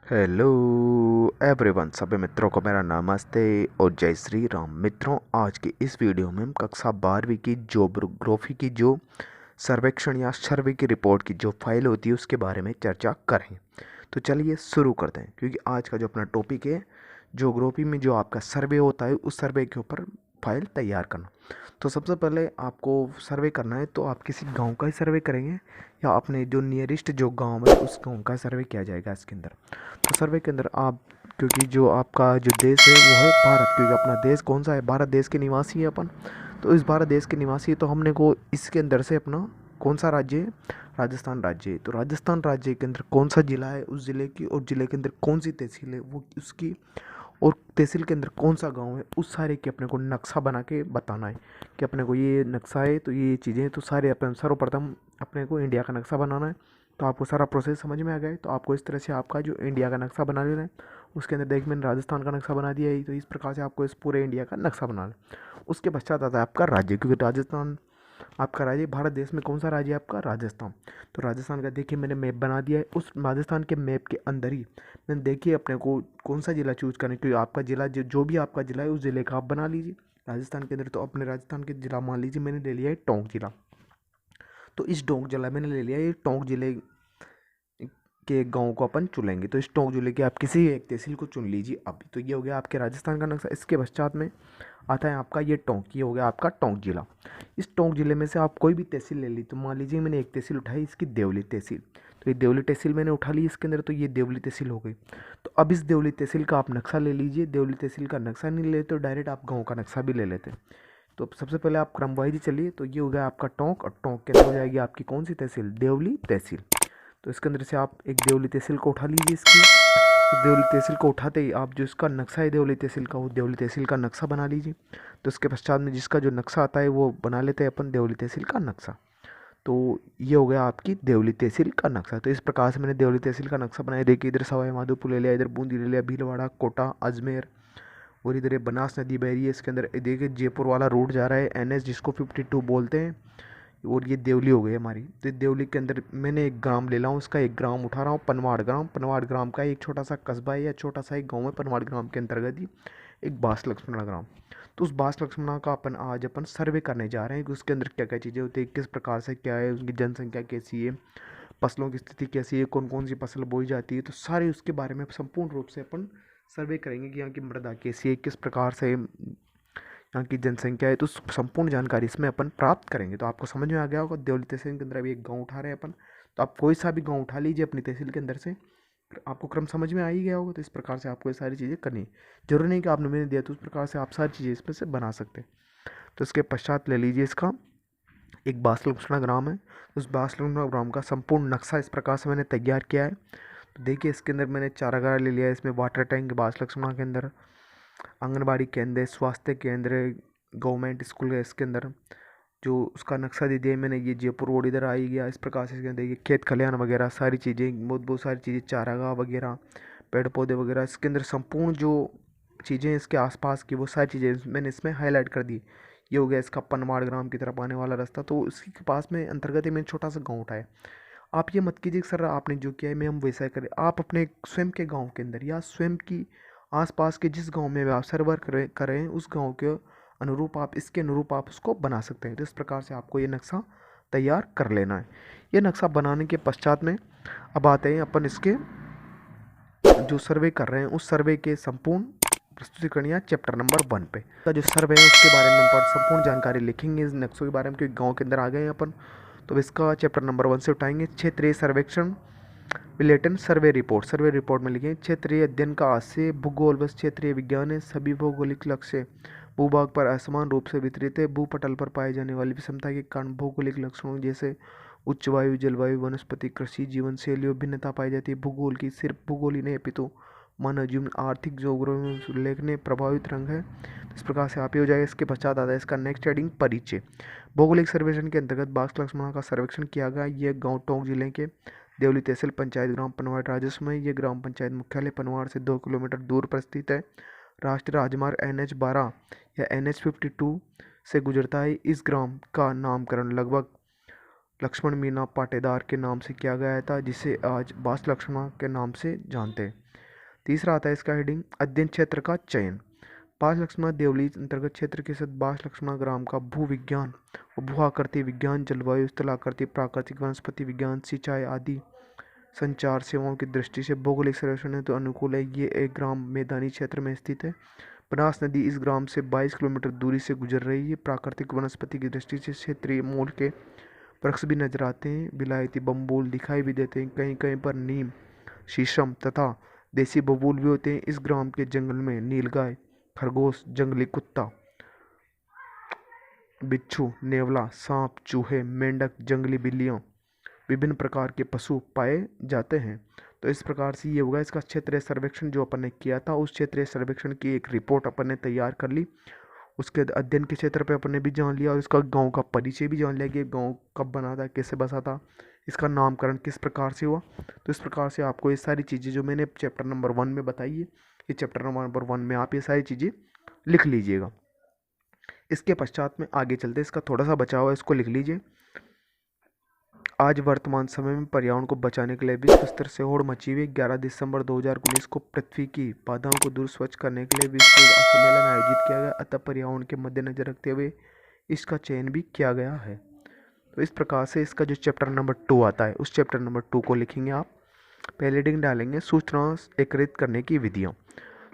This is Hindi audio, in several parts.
हेलो एवरीवन, सभी मित्रों को मेरा नमस्ते और जय श्री राम। मित्रों, आज की इस वीडियो में हम कक्षा 12वीं की ज्योग्राफी की जो सर्वेक्षण या सर्वे की रिपोर्ट की जो फाइल होती है उसके बारे में चर्चा करें। तो चलिए शुरू करते हैं, क्योंकि आज का जो अपना टॉपिक है ज्योग्राफी में जो आपका सर्वे होता है उस सर्वे के ऊपर फाइल तैयार करना। तो सबसे पहले आपको सर्वे करना है तो आप किसी गांव का ही सर्वे करेंगे या अपने जो नियरेस्ट जो गांव है उस गांव का सर्वे किया जाएगा इसके अंदर। तो सर्वे के अंदर आप, क्योंकि जो आपका जो देश है वो है भारत, क्योंकि अपना देश कौन सा है, भारत देश के निवासी है अपन। तो इस भारत देश के निवासी है तो हमने को इसके अंदर से अपना कौन सा राज्य है, राजस्थान राज्य है। तो राजस्थान राज्य के अंदर कौन सा ज़िला है उस ज़िले की, और ज़िले के अंदर कौन सी तहसील है वो उसकी, और तहसील के अंदर कौन सा गांव है उस सारे के अपने को नक्शा बना के बताना है कि अपने को ये नक्शा है तो ये चीज़ें हैं। तो सारे अपन सर्वप्रथम अपने को इंडिया का नक्शा बनाना है। तो आपको सारा प्रोसेस समझ में आ गया है। तो आपको इस तरह से आपका जो इंडिया का नक्शा बना लेना है। उसके अंदर देख मैंने राजस्थान का नक्शा बना दिया है, तो इस प्रकार से आपको इस पूरे इंडिया का नक्शा बनाना है। उसके पश्चात आता है आपका राज्य, क्योंकि राजस्थान आपका राज्य, भारत देश में कौन सा राज्य है आपका, राजस्थान। तो राजस्थान का देखिए मैंने मैप बना दिया है। उस राजस्थान के मैप के अंदर ही मैंने देखिए अपने को कौन सा ज़िला चूज़ करना है, क्योंकि आपका ज़िला जो भी आपका ज़िला है उस ज़िले का आप बना लीजिए राजस्थान के अंदर। तो अपने राजस्थान के ज़िला मान लीजिए मैंने ले लिया है टोंक ज़िला। तो इस टोंक ज़िला मैंने ले लिया है, ये टोंक ज़िले के गाँव को अपन चुनेंगे। तो इस टोंक ज़िले के आप किसी एक तहसील को चुन लीजिए अभी। तो ये हो गया आपके राजस्थान का नक्शा। इसके पश्चात में आता है आपका ये टोंक, ये हो गया आपका टोंक जिला। इस टोंक जिले में से आप कोई भी तहसील ले ली। तो मान लीजिए मैंने एक तहसील उठाई, इसकी देवली तहसील। तो ये देवली तहसील मैंने उठा ली इसके अंदर, तो ये देवली तहसील हो गई। तो अब इस देवली तहसील का आप नक्शा ले लीजिए। देवली तहसील का नक्शा नहीं लेते तो डायरेक्ट आप गाँव का नक्शा भी ले लेते। तो अब सबसे पहले आप क्रम वाइज चलिए। तो ये हो गया आपका टोंक, और टोंक के अंदर हो जाएगी आपकी कौन सी तहसील, देवली तहसील। तो इसके अंदर से आप एक देवली तहसील को उठा लीजिए इसकी। तो देवली तहसील को उठाते ही आप जो इसका नक्शा है देवली तहसील का, वो देवली तहसील का नक्शा बना लीजिए। तो इसके पश्चात में जिसका जो नक्शा आता है वो बना लेते हैं अपन देवली तहसील का नक्शा। तो ये हो गया आपकी देवली तहसील का नक्शा। तो इस प्रकार से मैंने देवली तहसील का नक्शा बनाया। देखिए इधर सवाई माधोपुर ले लिया, इधर बूंदी ले लिया, भीलवाड़ा, कोटा, अजमेर, और इधर ये बनास नदी बह रही है इसके अंदर। देखिए जयपुर वाला रोड जा रहा है, NH जिसको 52 बोलते हैं। और ये देवली हो गई हमारी। तो देवली के अंदर मैंने एक ग्राम ले रहा हूँ, उसका एक ग्राम उठा रहा हूँ, पनवाड़ ग्राम। पनवाड़ ग्राम का एक छोटा सा कस्बा है या छोटा सा एक गाँव है पनवाड़ ग्राम के अंतर्गत ही, एक बास लक्ष्मणा ग्राम। तो उस बास लक्ष्मणा का आज अपन सर्वे करने जा रहे हैं कि उसके अंदर क्या क्या चीज़ें होती है, किस प्रकार से क्या है, उसकी जनसंख्या कैसी है, फसलों की स्थिति कैसी है, कौन कौन सी फसल बोई जाती है। तो सारे उसके बारे में संपूर्ण रूप से अपन सर्वे करेंगे कि यहाँ की मृदा कैसी है, किस प्रकार से यहाँ की जनसंख्या है। तो संपूर्ण जानकारी इसमें अपन प्राप्त करेंगे। तो आपको समझ में आ गया होगा देवली तहसील के अंदर अभी एक गांव उठा रहे हैं अपन। तो आप कोई सा भी गांव उठा लीजिए अपनी तहसील के अंदर से, आपको क्रम समझ में आ ही गया होगा। तो इस प्रकार से आपको ये सारी चीज़ें करनी है। जरूरी नहीं कि आपने मैंने दिया तो उस प्रकार से आप सारी चीज़ें इसमें से बना सकते हैं। तो इसके पश्चात ले लीजिए इसका एक बास लक्ष्मणा ग्राम है। उस बास लक्ष्मणा ग्राम का संपूर्ण नक्शा इस प्रकार से मैंने तैयार किया है। तो देखिए इसके अंदर मैंने चारागाह ले लिया है, इसमें वाटर टैंक बास लक्ष्मणा के अंदर, आंगनबाड़ी केंद्र, स्वास्थ्य केंद्र, गवर्नमेंट स्कूल है इसके अंदर। जो उसका नक्शा दे दिया मैंने, ये जयपुर रोड इधर आ ही गया। इस प्रकार से इसके अंदर ये खेत खलिहान वगैरह सारी चीज़ें, बहुत बहुत सारी चीज़ें, चारागाह वगैरह, पेड़ पौधे वगैरह, इसके अंदर संपूर्ण जो चीज़ें इसके आसपास की वो सारी चीज़ें मैंने इसमें हाईलाइट कर दी। ये हो गया इसका पनवाड़ ग्राम की तरफ आने वाला रास्ता। तो उसी के पास में अंतर्गत ही मैंने छोटा सा गाँव उठाया। आप ये मत कीजिए कि सर आपने जो किया है मैं हम वैसा ही करें। आप अपने स्वयं के गांव के अंदर या स्वयं की आसपास के जिस गांव में भी आप सर्वर करें उस गांव के अनुरूप आप इसके अनुरूप आप उसको बना सकते हैं। तो इस प्रकार से आपको ये नक्शा तैयार कर लेना है। ये नक्शा बनाने के पश्चात में अब आते हैं अपन इसके जो सर्वे कर रहे हैं उस सर्वे के संपूर्ण प्रस्तुतिकरण या चैप्टर नंबर 1 पे का जो सर्वे है उसके बारे में अपन संपूर्ण जानकारी लिखेंगे इस नक्शों के बारे में, क्योंकि गाँव के अंदर आ गए हैं अपन। तो इसका चैप्टर नंबर 1 से उठाएंगे। क्षेत्रीय सर्वेक्षण विलेटन सर्वे रिपोर्ट। सर्वे रिपोर्ट में लिखें क्षेत्रीय अध्ययन का आशय भूगोल व क्षेत्रीय विज्ञान है। सभी भौगोलिक लक्ष्य भूभाग पर असमान रूप से वितरित है। भूपटल पर पाए जाने वाली विषमता के कारण भौगोलिक लक्षणों जैसे उच्च वायु, जलवायु, वनस्पति, कृषि, जीवन शैली और भिन्नता पाई जाती है। भूगोल की सिर्फ भूगोल ही नहीं अपितु मानव जीवन, आर्थिक, जोग्राफी उल्लेखनीय प्रभावित रंग है। तो इस प्रकार से आप ही हो जाएगा। इसके पश्चात आता है इसका नेक्स्ट हेडिंग परिचय। भौगोलिक सर्वेक्षण के अंतर्गत बास लक्ष्मणा का सर्वेक्षण किया गया। ये गाँव टोंक जिले के देवली तहसील पंचायत ग्राम पनवाड़ राजस्व में। ये ग्राम पंचायत मुख्यालय पनवाड़ से 2 किलोमीटर दूर पर स्थित है। राष्ट्रीय राजमार्ग NH 12 या NH 52 से गुजरता है। इस ग्राम का नामकरण लगभग लक्ष्मण मीना पाटेदार के नाम से किया गया था, जिसे आज बास लक्ष्मणा के नाम से जानते हैं। तीसरा आता है इसका हेडिंग अध्ययन क्षेत्र का चयन। बास लक्ष्मणा देवली अंतर्गत क्षेत्र के साथ बास लक्ष्मणा ग्राम का भू विज्ञान और भू आकृति विज्ञान, जलवायु, स्थलाकृति, प्राकृतिक वनस्पति विज्ञान, सिंचाई आदि संचार सेवाओं की दृष्टि से भौगोलिक सर्वेक्षण हेतु अनुकूल है। ये एक ग्राम मैदानी क्षेत्र में स्थित है। बनास नदी इस ग्राम से 22 किलोमीटर दूरी से गुजर रही है। प्राकृतिक वनस्पति की दृष्टि से क्षेत्रीय मूल के वृक्ष भी नजर आते हैं। विलायती बम्बूल दिखाई भी देते हैं। कहीं कहीं पर नीम, शीशम तथा देसी बबूल भी होते हैं। इस ग्राम के जंगल में नीलगाय, खरगोश, जंगली कुत्ता, बिच्छू, नेवला, सांप, चूहे, मेंढक, जंगली बिल्लियाँ, विभिन्न प्रकार के पशु पाए जाते हैं। तो इस प्रकार से ये होगा इसका क्षेत्रीय सर्वेक्षण जो अपन ने किया था। उस क्षेत्रीय सर्वेक्षण की एक रिपोर्ट अपन ने तैयार कर ली। उसके अध्ययन के क्षेत्र पे अपन ने भी जान लिया और इसका गांव का परिचय भी जान लिया कि गांव कब बना था, कैसे बसा था, इसका नामकरण किस प्रकार से हुआ। तो इस प्रकार से आपको ये सारी चीज़ें जो मैंने चैप्टर नंबर 1 में बताई है, ये चैप्टर नंबर 1 में आप ये सारी चीज़ें लिख लीजिएगा। इसके पश्चात में आगे चलते, इसका थोड़ा सा बचा हुआ है, इसको लिख लीजिए। आज वर्तमान समय में पर्यावरण को बचाने के लिए विश्व स्तर से होड़ मची हुई। 11 दिसंबर 2019 को पृथ्वी की बाधाओं को दूर स्वच्छ करने के लिए विश्व सम्मेलन आयोजित किया गया। अतः पर्यावरण के मद्देनजर रखते हुए इसका चयन भी किया गया है। तो इस प्रकार से इसका जो चैप्टर नंबर 2 आता है, उस चैप्टर नंबर 2 को लिखेंगे आप। पहले हेडिंग डालेंगे सूचना एकत्रित करने की विधियाँ।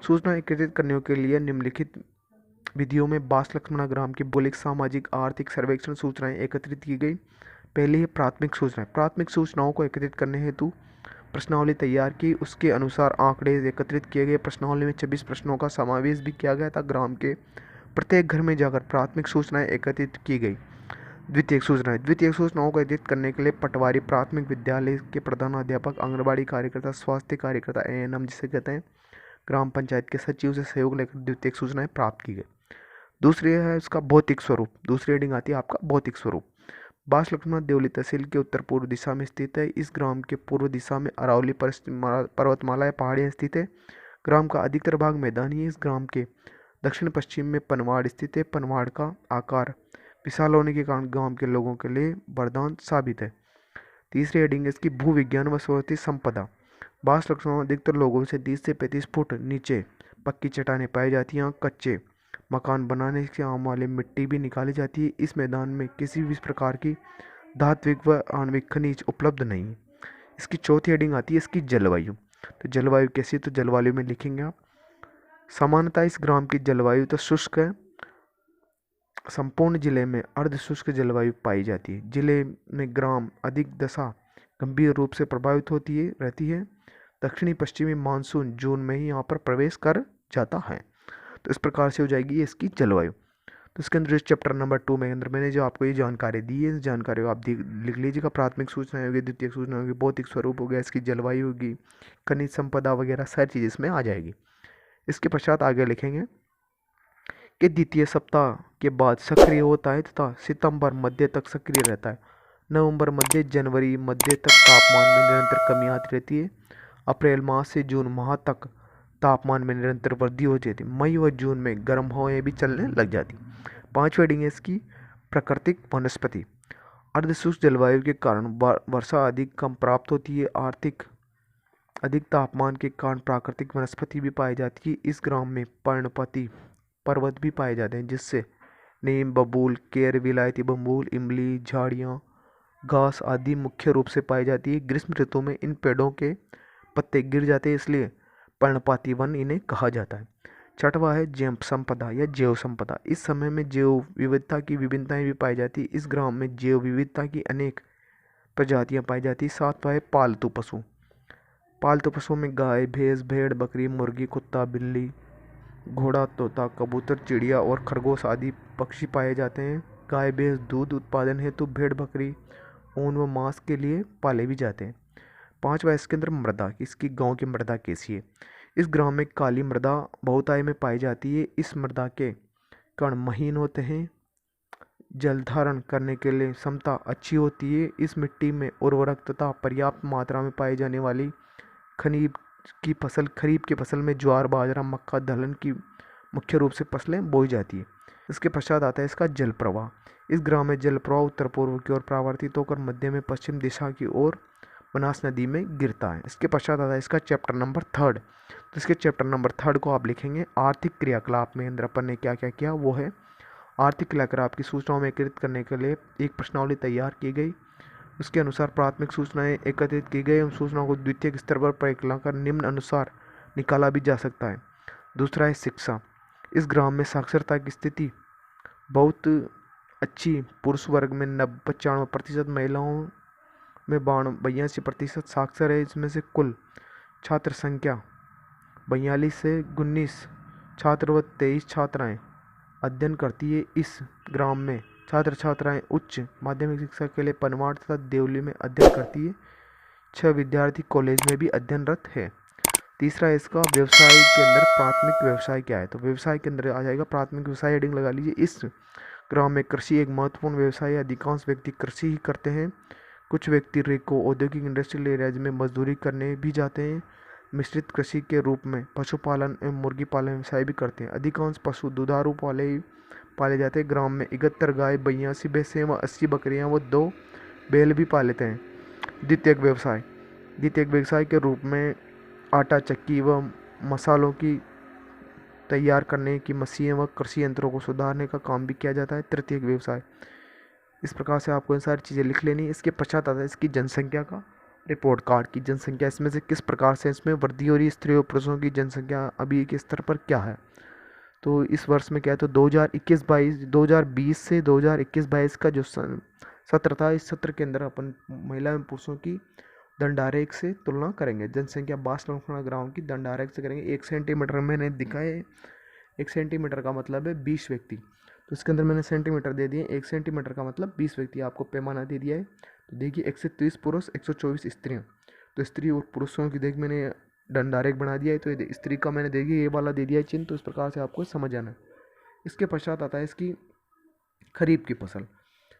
सूचना एकत्रित करने के लिए निम्नलिखित विधियों में बास लक्ष्मणा ग्राम की भौगोलिक, सामाजिक, आर्थिक सर्वेक्षण सूचनाएं एकत्रित की गई। पहली है प्राथमिक सूचनाएं। प्राथमिक सूचनाओं को एकत्रित करने हेतु प्रश्नावली तैयार की। उसके अनुसार आंकड़े एकत्रित किए गए। प्रश्नावली में 26 प्रश्नों का समावेश भी किया गया था। ग्राम के प्रत्येक घर में जाकर प्राथमिक सूचनाएं एकत्रित की गई। द्वितीयक सूचनाएं। द्वितीयक सूचनाओं को एकत्रित करने के लिए पटवारी, प्राथमिक विद्यालय के प्रधानाध्यापक, आंगनबाड़ी कार्यकर्ता, स्वास्थ्य कार्यकर्ता, ANM जिसे कहते हैं, ग्राम पंचायत के सचिव से सहयोग लेकर द्वितीयक सूचनाएं प्राप्त की गई। दूसरी है उसका भौतिक स्वरूप। दूसरी हेडिंग आती है आपका भौतिक स्वरूप। बास लक्ष्मणा देवली तहसील के उत्तर पूर्व दिशा में स्थित है। इस ग्राम के पूर्व दिशा में अरावली पर्वतमाला या पहाड़ियाँ स्थित है। ग्राम का अधिकतर भाग मैदानी है। इस ग्राम के दक्षिण पश्चिम में पनवाड़ स्थित है। पनवाड़ का आकार विशाल होने के कारण गांव के लोगों के लिए वरदान साबित है। तीसरी हेडिंग इसकी भू विज्ञान व स्वती संपदा। बास लक्ष्मणा अधिकतर लोगों से 30 से 35 फुट नीचे पक्की चट्टानें पाई जाती हैं। कच्चे मकान बनाने के आम वाले मिट्टी भी निकाली जाती है। इस मैदान में किसी भी प्रकार की धात्विक व आणविक खनिज उपलब्ध नहीं है। इसकी चौथी हेडिंग आती है इसकी जलवायु। तो जलवायु कैसी, तो जलवायु में लिखेंगे आप। सामान्यतः इस ग्राम की जलवायु तो शुष्क है। संपूर्ण जिले में अर्ध शुष्क जलवायु पाई जाती है। जिले में ग्राम अधिक दशा गंभीर रूप से प्रभावित रहती है। दक्षिणी पश्चिमी मानसून जून में ही यहाँ पर प्रवेश कर जाता है। तो इस प्रकार से हो जाएगी इसकी जलवायु। तो इसके अंदर इस चैप्टर नंबर 2 में अंदर मैंने जो आपको ये जानकारी दी है, इस जानकारी को आप लिख लीजिएगा। प्राथमिक सूचनाएं होगी, द्वितीयक सूचना होगी, भौतिक स्वरूप हो गया, इसकी जलवायु होगी, खनिज संपदा वगैरह सारी चीज़ इसमें आ जाएगी। इसके पश्चात आगे लिखेंगे कि द्वितीय सप्ताह के बाद सक्रिय होता है तथा सितंबर मध्य तक सक्रिय रहता है। नवंबर मध्य, जनवरी मध्य तक तापमान में निरंतर कमी आती रहती है। अप्रैल माह से जून माह तक तापमान में निरंतर वृद्धि हो जाती है। मई व जून में गर्म हवाएं भी चलने लग जाती। पांचवी हेडिंग है इसकी प्राकृतिक वनस्पति। अर्धशुष्क जलवायु के कारण वर्षा अधिक कम प्राप्त होती है। अधिक तापमान के कारण प्राकृतिक वनस्पति भी पाई जाती है। इस ग्राम में पर्णपाती पर्वत भी पाए जाते हैं, जिससे नीम, बबूल, केर, विलायती बम्बूल, इमली, झाड़ियाँ, घास आदि मुख्य रूप से पाई जाती है। ग्रीष्म ऋतु में इन पेड़ों के पत्ते गिर जाते हैं, इसलिए पर्णपाती वन इन्हें कहा जाता है। छठवा है जैव संपदा या जैव संपदा। इस समय में जैव विविधता की विभिन्नताएं भी पाई जाती है। इस ग्राम में जैव विविधता की अनेक प्रजातियां पाई जाती है। सातवां है पालतू पशु। पालतू पशुओं में गाय, भैंस, भेड़, बकरी, मुर्गी, कुत्ता, बिल्ली, घोड़ा, तोता, कबूतर, चिड़िया और खरगोश आदि पक्षी पाए जाते हैं। गाय भैंस दूध उत्पादन हेतु, भेड़ बकरी ऊन व मांस के लिए पाले भी जाते हैं। पांचवा इसके अंदर मृदा, इसकी गांव की मृदा कैसी है। इस ग्राम में काली मृदा बहुतायत में पाई जाती है। इस मृदा के कण महीन होते हैं। जल धारण करने के लिए क्षमता अच्छी होती है। इस मिट्टी में उर्वरक तथा पर्याप्त मात्रा में पाई जाने वाली खरीफ की फसल में ज्वार, बाजरा, मक्का, दलहन की मुख्य रूप से फसलें बोई जाती है। इसके पश्चात आता है इसका जल प्रवाह। इस ग्राम में जल प्रवाह उत्तर पूर्व की ओर परावर्तित होकर मध्य में पश्चिम दिशा की ओर बनास नदी में गिरता है। इसके पश्चात आता है इसका चैप्टर नंबर 3। तो इसके चैप्टर नंबर 3 को आप लिखेंगे आर्थिक क्रियाकलाप में अंदर अपन ने क्या क्या किया, वो है आर्थिक क्रियाकलाप की सूचनाओं में एकत्रित करने के लिए एक प्रश्नावली तैयार की गई। उसके अनुसार प्राथमिक सूचनाएं एकत्रित की गई, उन सूचनाओं को द्वितीयक स्तर पर परिकलन कर निम्न अनुसार निकाला भी जा सकता है। दूसरा है शिक्षा। इस ग्राम में साक्षरता की स्थिति बहुत अच्छी, पुरुष वर्ग में 95% महिलाओं में 82% साक्षर है। इसमें से कुल छात्र संख्या 42 से 19 छात्र व 23 छात्राएं अध्ययन करती है। इस ग्राम में छात्र छात्राएं उच्च माध्यमिक शिक्षा के लिए पनवाड़ तथा देवली में अध्ययन करती है। 6 विद्यार्थी कॉलेज में भी अध्ययनरत है। तीसरा है इसका व्यवसाय के अंदर प्राथमिक व्यवसाय क्या है, तो व्यवसाय के अंदर आ जाएगा प्राथमिक व्यवसाय, हेडिंग लगा लीजिए। इस ग्राम में कृषि एक महत्वपूर्ण व्यवसाय है। अधिकांश व्यक्ति कृषि ही करते हैं। कुछ व्यक्ति रेको औद्योगिक इंडस्ट्रियल एरियाज में मजदूरी करने भी जाते हैं। मिश्रित कृषि के रूप में पशुपालन एवं मुर्गी पालन व्यवसाय भी करते हैं। अधिकांश पशु दुधारू पाले जाते हैं। ग्राम में 71 गाय, 82 भैंसें व 80 बकरियां व 2 बैल भी पालते हैं। द्वितीयक व्यवसाय के रूप में आटा चक्की व मसालों की तैयार करने की मशीन व कृषि यंत्रों को सुधारने का काम भी किया जाता है। तृतीयक व्यवसाय। इस प्रकार से आपको इन सारी चीज़ें लिख लेनी है। इसके पश्चात आता है इसकी जनसंख्या का रिपोर्ट कार्ड की जनसंख्या, इसमें से किस प्रकार से इसमें वृद्धि हो रही है, स्त्रियों पुरुषों की जनसंख्या अभी के स्तर पर क्या है। तो इस वर्ष में क्या है, तो 2020 से 2021-22 का जो सत्र था, इस सत्र के अंदर अपन महिला एवं पुरुषों की दंडारेख से तुलना करेंगे। जनसंख्या 62 ग्राम की दंडारेख से करेंगे। 1 सेंटीमीटर मैंने दिखाए, 1 सेंटीमीटर का मतलब है 20 व्यक्ति, तो इसके अंदर मैंने सेंटीमीटर दे दिए। 1 सेंटीमीटर का मतलब 20 व्यक्ति, आपको पैमाना दे दिया है। तो देखिए 130 पुरुष, 124 स्त्रियाँ, तो स्त्री और पुरुषों की देख मैंने दंडारेख बना दिया है। तो स्त्री का मैंने देखिए ये वाला दे दिया है चिन्ह, तो इस प्रकार से आपको समझ आना है। इसके पश्चात आता है इसकी खरीफ की फसल।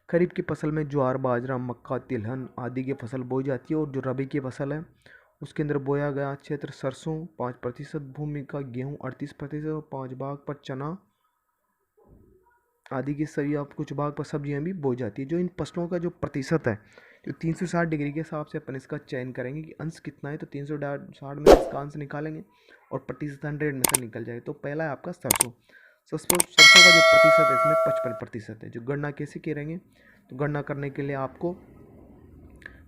खरीफ की फसल में ज्वार, बाजरा, मक्का, तिलहन आदि की फसल बोई जाती है। और जो रबी की फसल है उसके अंदर बोया गया क्षेत्र सरसों 5%, भूमि का गेहूँ 38% और 5 भाग पर चना आदि की सभी आप कुछ भाग पर सब्जियां भी बोई जाती है। जो इन फसलों का जो प्रतिशत है, जो 360 डिग्री के हिसाब से अपन इसका चयन करेंगे कि अंश कितना है, तो 360 में इसका अंश निकालेंगे और प्रतिशत 100 में से निकल जाए। तो पहला है आपका सरसों का जो प्रतिशत है इसमें 55% है। जो गणना कैसे करेंगे, तो गणना करने के लिए आपको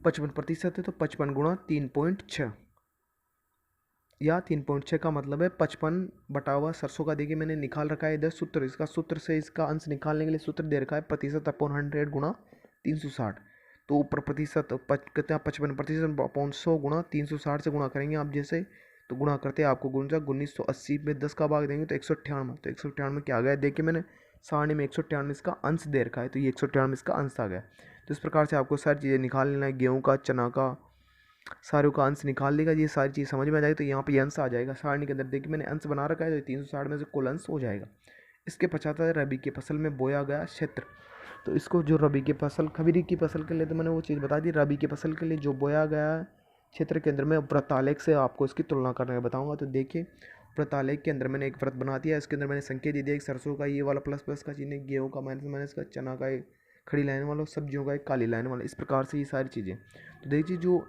55% है तो 55 गुणा 3.6 या 3.6 का मतलब है 55 बटा हुआ सरसों का। देखिए मैंने निकाल रखा है इधर सूत्र, इसका सूत्र से इसका अंश निकालने के लिए सूत्र दे रखा है प्रतिशत अपॉन 100 गुणा 360। तो ऊपर प्रतिशत कहते हैं 55% अपॉन 100 गुणा 360 से गुणा करेंगे आप जैसे, तो गुणा करते हैं आपको गुणा 1980 में 10 का भाग देंगे तो 198। तो 198 क्या आ गया, देखिए मैंने सारणी में 198 इसका अंश दे रखा है, तो ये 198 इसका अंश आ गया। तो इस प्रकार से आपको सारी चीज़ें निकाल लेना है, गेहूँ का, चना का, सारों का अंश निकाल देगा। ये सारी चीज़ समझ में आ जाएगी, तो यहाँ पे अंश आ जाएगा सारणी के अंदर। देखिए मैंने अंश बना रखा है, तो 360 में से कुल अंश हो जाएगा। इसके पश्चात है रबी की फसल में बोया गया क्षेत्र। तो इसको जो रबी की फसल, खबीरी की फसल के लिए तो मैंने वो चीज़ बता दी। रबी की फसल के लिए जो बोया गया क्षेत्र के अंदर में व्रतालेख से आपको इसकी तुलना करने बताऊँगा। तो देखिए व्रतालेख के अंदर मैंने एक व्रत बना दिया, इसके अंदर मैंने संकेत दे दिया, एक सरसों का ये वाला प्लस प्लस का चिन्ह, गेहूँ का माइनस का, चना का एक खड़ी लाइन वाला, सब्जियों का एक काली लाइन वाला। इस प्रकार से ये सारी चीज़ें, तो देखिए जो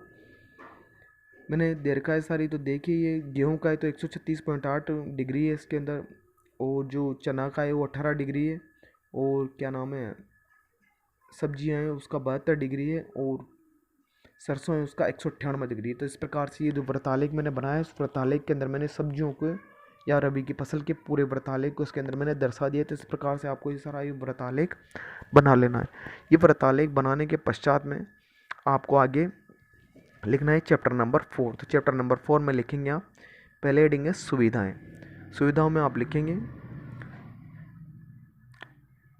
मैंने दे रखा है सारी। तो देखिए ये गेहूं का है तो 136.8 डिग्री है इसके अंदर, और जो चना का है वो 18 डिग्री है, और क्या नाम है सब्जियां हैं उसका 72 डिग्री है, और सरसों है उसका 198 डिग्री है। तो इस प्रकार से ये जो व्रतालेख मैंने बनाया है, उस व्रतालेख के अंदर मैंने सब्जियों को या रबी की फसल के पूरे व्रतालेख को उसके अंदर मैंने दर्शा दिया। तो इस प्रकार से आपको ये सारा ये व्रतालेख बना लेना है। ये व्रतालेख बनाने के पश्चात में आपको आगे लिखना है चैप्टर नंबर 4। तो चैप्टर नंबर 4 में लिखेंगे आप पहले हेडिंग है सुविधाएं। सुविधाओं में आप लिखेंगे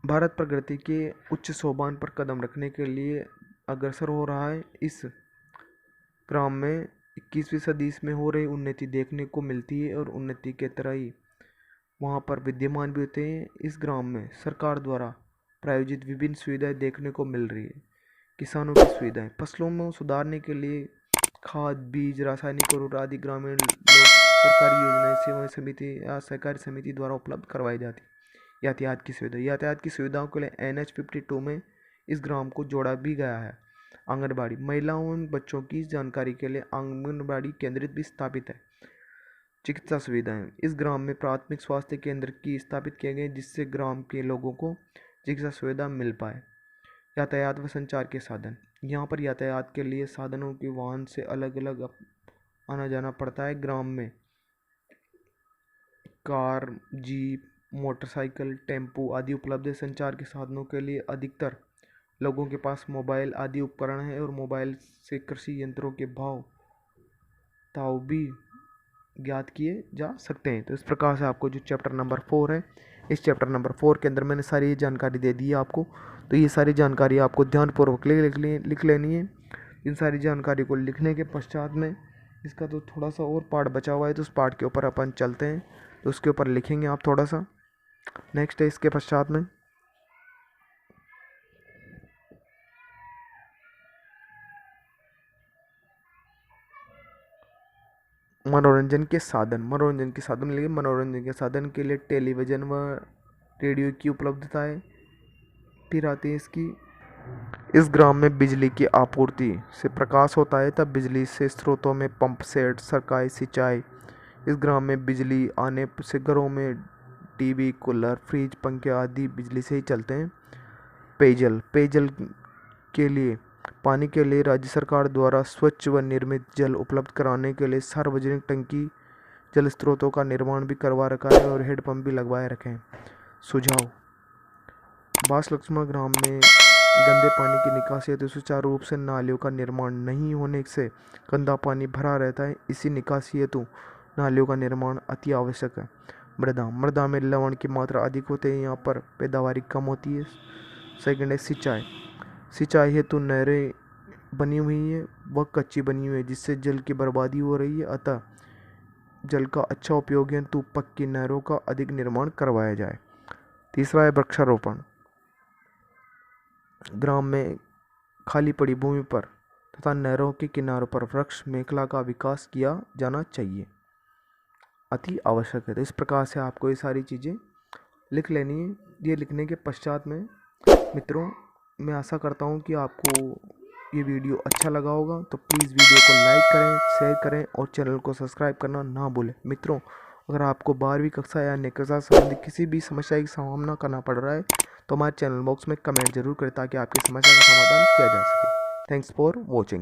भारत प्रगति के उच्च सोपान पर कदम रखने के लिए अग्रसर हो रहा है। इस ग्राम में 21वीं सदी में हो रही उन्नति देखने को मिलती है, और उन्नति के तरह ही वहाँ पर विद्यमान भी होते हैं। इस ग्राम में सरकार द्वारा प्रायोजित विभिन्न सुविधाएं देखने को मिल रही है। किसानों की सुविधाएं, फसलों में सुधारने के लिए खाद, बीज, रासायनिक उर्वरक आदि ग्रामीण लोग सरकारी योजनाएं, सेवा समिति या सहकारी समिति द्वारा उपलब्ध करवाई जाती। यातायात की सुविधा, यातायात की सुविधाओं के लिए NH 52 में इस ग्राम को जोड़ा भी गया है। आंगनबाड़ी, महिलाओं एवं बच्चों की जानकारी के लिए आंगनबाड़ी केंद्रित भी स्थापित है। चिकित्सा सुविधाएं। इस ग्राम में प्राथमिक स्वास्थ्य केंद्र की स्थापित किए गए जिससे ग्राम के लोगों को चिकित्सा सुविधा मिल पाए। यातायात व संचार के साधन। यहाँ पर यातायात के लिए साधनों के वाहन से अलग अलग आना जाना पड़ता है। ग्राम में कार, जीप, मोटरसाइकिल, टेम्पो आदि उपलब्ध है। संचार के साधनों के लिए अधिकतर लोगों के पास मोबाइल आदि उपकरण है और मोबाइल से कृषि यंत्रों के भाव ताव भी ज्ञात किए जा सकते हैं। तो इस प्रकार से आपको जो चैप्टर नंबर 4 है, इस चैप्टर नंबर 4 के अंदर मैंने सारी जानकारी दे दी है आपको। तो ये सारी जानकारी आपको ध्यानपूर्वक लिख लेनी है। इन सारी जानकारी को लिखने के पश्चात में इसका तो थोड़ा सा और पार्ट बचा हुआ है, तो उस पार्ट के ऊपर अपन चलते हैं। तो उसके ऊपर लिखेंगे आप थोड़ा सा। नेक्स्ट है इसके पश्चात में मनोरंजन के साधन। मनोरंजन के साधन मिलेंगे। मनोरंजन के साधन के लिए टेलीविज़न व रेडियो की उपलब्धता है। फिर आती है इसकी, इस ग्राम में बिजली की आपूर्ति से प्रकाश होता है तब बिजली से स्रोतों में पंप सेट, सरकारी सिंचाई। इस ग्राम में बिजली आने से घरों में टीवी, कूलर, फ्रिज, पंखे आदि बिजली से ही चलते हैं। पेयजल। पेयजल के लिए पानी के लिए राज्य सरकार द्वारा स्वच्छ व निर्मित जल उपलब्ध कराने के लिए सार्वजनिक टंकी जल स्रोतों का निर्माण भी करवा रखा है और हेडपंप भी लगवाए रखे हैं। सुझाव। बास लक्ष्मण ग्राम में गंदे पानी की निकासी हेतु सुचारू रूप से नालियों का निर्माण नहीं होने से गंदा पानी भरा रहता है। इसी निकासी हेतु नालियों का निर्माण अति आवश्यक है। मृदा। मृदा में लवण की मात्रा अधिक होते हैं, यहाँ पर पैदावारी कम होती है। सेकंड है सिंचाई। सिंचाई हेतु नहरें बनी हुई है वह कच्ची बनी हुई है जिससे जल की बर्बादी हो रही है, अतः जल का अच्छा उपयोग हेतु पक्की नहरों का अधिक निर्माण करवाया जाए। तीसरा है वृक्षारोपण। ग्राम में खाली पड़ी भूमि पर तथा नहरों के किनारों पर वृक्ष मेखला का विकास किया जाना चाहिए, अति आवश्यक है। तो इस प्रकार से आपको ये सारी चीज़ें लिख लेनी है। ये लिखने के पश्चात में मित्रों मैं आशा करता हूँ कि आपको ये वीडियो अच्छा लगा होगा। तो प्लीज़ वीडियो को लाइक करें, शेयर करें और चैनल को सब्सक्राइब करना ना भूलें। मित्रों, अगर आपको 12वीं कक्षा या अन्य कक्षा संबंधित किसी भी समस्या की सामना करना पड़ रहा है तो हमारे चैनल बॉक्स में कमेंट जरूर करें ताकि आपकी समस्या का समाधान किया जा सके। Thanks for watching.